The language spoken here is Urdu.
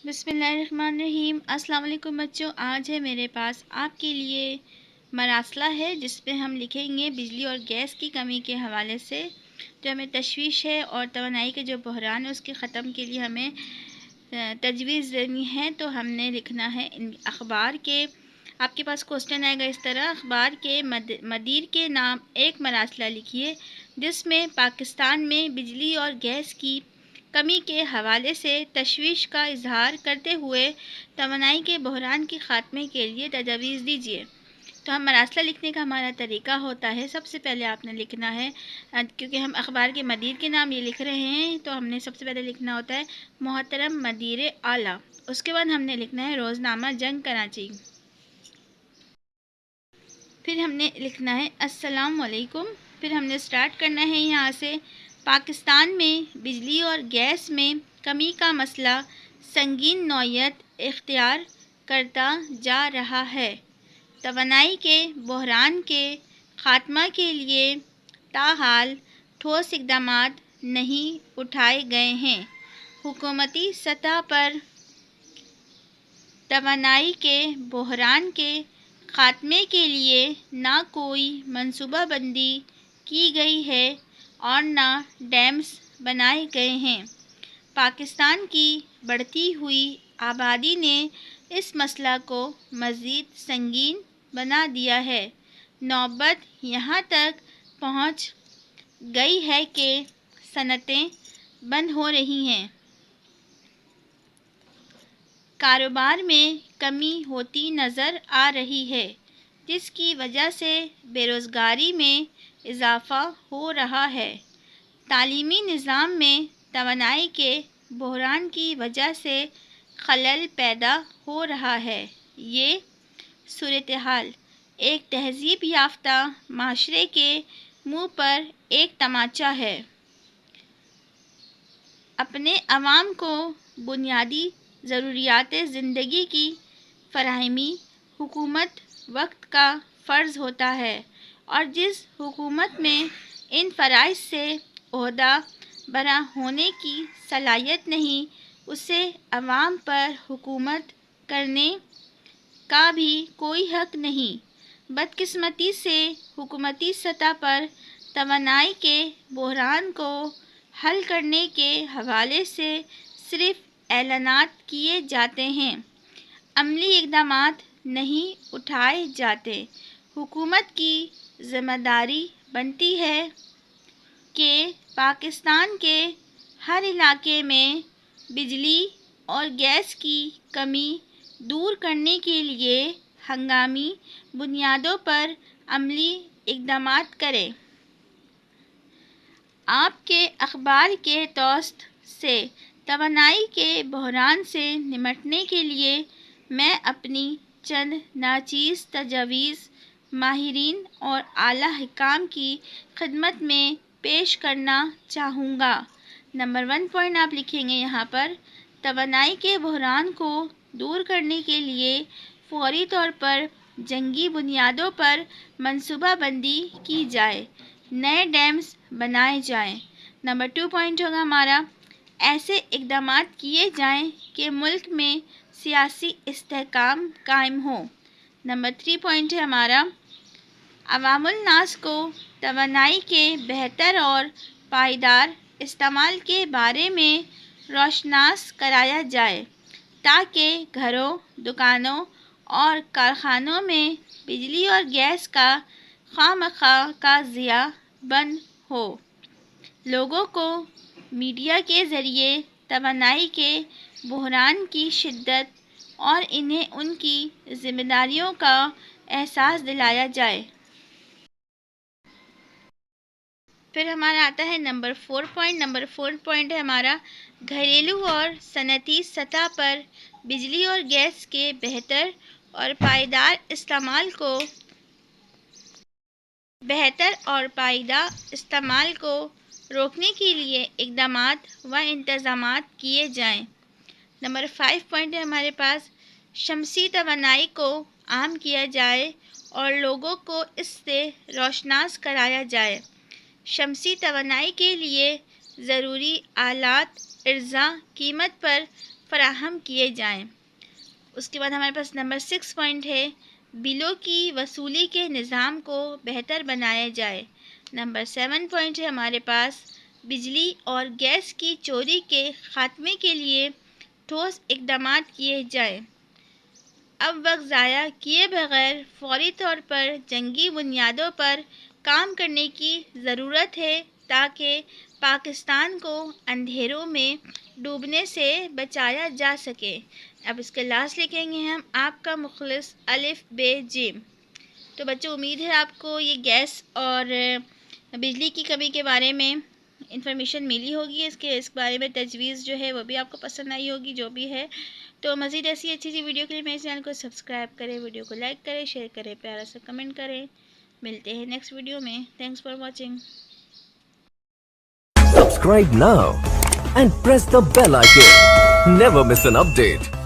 بسم اللہ الرحمن الرحیم۔ السلام علیکم بچوں، آج ہے میرے پاس آپ کے لیے مراسلہ ہے جس پہ ہم لکھیں گے بجلی اور گیس کی کمی کے حوالے سے جو ہمیں تشویش ہے اور توانائی کے جو بحران ہے اس کے ختم کے لیے ہمیں تجویز دینی ہے۔ تو ہم نے لکھنا ہے اخبار کے، آپ کے پاس کوسچن آئے گا اس طرح: اخبار کے مدیر کے نام ایک مراسلہ لکھیے جس میں پاکستان میں بجلی اور گیس کی کمی کے حوالے سے تشویش کا اظہار کرتے ہوئے توانائی کے بحران کے خاتمے کے لیے تجاویز دیجیے۔ تو ہم مراسلہ لکھنے کا ہمارا طریقہ ہوتا ہے، سب سے پہلے آپ نے لکھنا ہے، کیونکہ ہم اخبار کے مدیر کے نام یہ لکھ رہے ہیں تو ہم نے سب سے پہلے لکھنا ہوتا ہے محترم مدیر اعلیٰ۔ اس کے بعد ہم نے لکھنا ہے روزنامہ جنگ کراچی۔ پھر ہم نے لکھنا ہے السلام علیکم۔ پھر ہم نے سٹارٹ کرنا ہے یہاں سے: پاکستان میں بجلی اور گیس میں کمی کا مسئلہ سنگین نوعیت اختیار کرتا جا رہا ہے۔ توانائی کے بحران کے خاتمہ کے لیے تاحال ٹھوس اقدامات نہیں اٹھائے گئے ہیں۔ حکومتی سطح پر توانائی کے بحران کے خاتمے کے لیے نہ کوئی منصوبہ بندی کی گئی ہے اور نہ ڈیمز بنائے گئے ہیں۔ پاکستان کی بڑھتی ہوئی آبادی نے اس مسئلہ کو مزید سنگین بنا دیا ہے۔ نوبت یہاں تک پہنچ گئی ہے کہ صنعتیں بند ہو رہی ہیں، کاروبار میں کمی ہوتی نظر آ رہی ہے، جس کی وجہ سے بے روزگاری میں اضافہ ہو رہا ہے۔ تعلیمی نظام میں توانائی کے بحران کی وجہ سے خلل پیدا ہو رہا ہے۔ یہ صورتحال ایک تہذیب یافتہ معاشرے کے منہ پر ایک تماچا ہے۔ اپنے عوام کو بنیادی ضروریات زندگی کی فراہمی حکومت وقت کا فرض ہوتا ہے، اور جس حکومت میں ان فرائض سے عہدہ برا ہونے کی صلاحیت نہیں، اسے عوام پر حکومت کرنے کا بھی کوئی حق نہیں۔ بدقسمتی سے حکومتی سطح پر توانائی کے بحران کو حل کرنے کے حوالے سے صرف اعلانات کیے جاتے ہیں، عملی اقدامات نہیں اٹھائے جاتے۔ حکومت کی ذمہ داری بنتی ہے کہ پاکستان کے ہر علاقے میں بجلی اور گیس کی کمی دور کرنے کے لیے ہنگامی بنیادوں پر عملی اقدامات کرے۔ آپ کے اخبار کے توسط سے توانائی کے بحران سے نمٹنے کے لیے میں اپنی چند ناچیز تجاویز ماہرین اور اعلیٰ حکام کی خدمت میں پیش کرنا چاہوں گا۔ نمبر 1 پوائنٹ آپ لکھیں گے یہاں پر: توانائی کے بحران کو دور کرنے کے لیے فوری طور پر جنگی بنیادوں پر منصوبہ بندی کی جائے، نئے ڈیمز بنائے جائیں۔ نمبر 2 پوائنٹ ہوگا ہمارا: ایسے اقدامات کیے جائیں کہ ملک میں سیاسی استحکام قائم ہو۔ نمبر 3 پوائنٹ ہے ہمارا: عوام الناس کو توانائی کے بہتر اور پائیدار استعمال کے بارے میں روشناس کرایا جائے تاکہ گھروں، دکانوں اور کارخانوں میں بجلی اور گیس کا خواہ مخواہ کا ضیاع بند ہو۔ لوگوں کو میڈیا کے ذریعے توانائی کے بحران کی شدت اور انہیں ان کی ذمہ داریوں کا احساس دلایا جائے۔ پھر ہمارا آتا ہے نمبر 4 پوائنٹ۔ نمبر 4 پوائنٹ ہے ہمارا: گھریلو اور صنعتی سطح پر بجلی اور گیس کے بہتر اور پائیدار استعمال کو روکنے کے لیے اقدامات و انتظامات کیے جائیں۔ نمبر 5 پوائنٹ ہے ہمارے پاس: شمسی توانائی کو عام کیا جائے اور لوگوں کو اس سے روشناس کرایا جائے۔ شمسی توانائی کے لیے ضروری آلات ارزاں قیمت پر فراہم کیے جائیں۔ اس کے بعد ہمارے پاس نمبر 6 پوائنٹ ہے، بلوں کی وصولی کے نظام کو بہتر بنایا جائے۔ نمبر 7 پوائنٹ ہے ہمارے پاس، بجلی اور گیس کی چوری کے خاتمے کے لیے ٹھوس اقدامات کیے جائیں۔ اب وقت ضائع کیے بغیر فوری طور پر جنگی بنیادوں پر کام کرنے کی ضرورت ہے تاکہ پاکستان کو اندھیروں میں ڈوبنے سے بچایا جا سکے۔ اب اس کے لاسٹ لکھیں گے ہم آپ کا مخلص الف ب ج۔ تو بچوں امید ہے آپ کو یہ گیس اور بجلی کی کمی کے بارے میں انفارمیشن ملی ہوگی، اس بارے میں تجویز جو ہے وہ بھی آپ کو پسند آئی ہوگی جو بھی ہے۔ تو مزید ایسی اچھی سی ویڈیو کے لیے میرے چینل کو سبسکرائب کریں، ویڈیو کو لائک کریں، شیئر کریں، پیارا سا کمنٹ کریں۔ ملتے ہیں نیکسٹ ویڈیو میں۔ Thanks for watching. Subscribe now and press the bell icon. Never miss an update.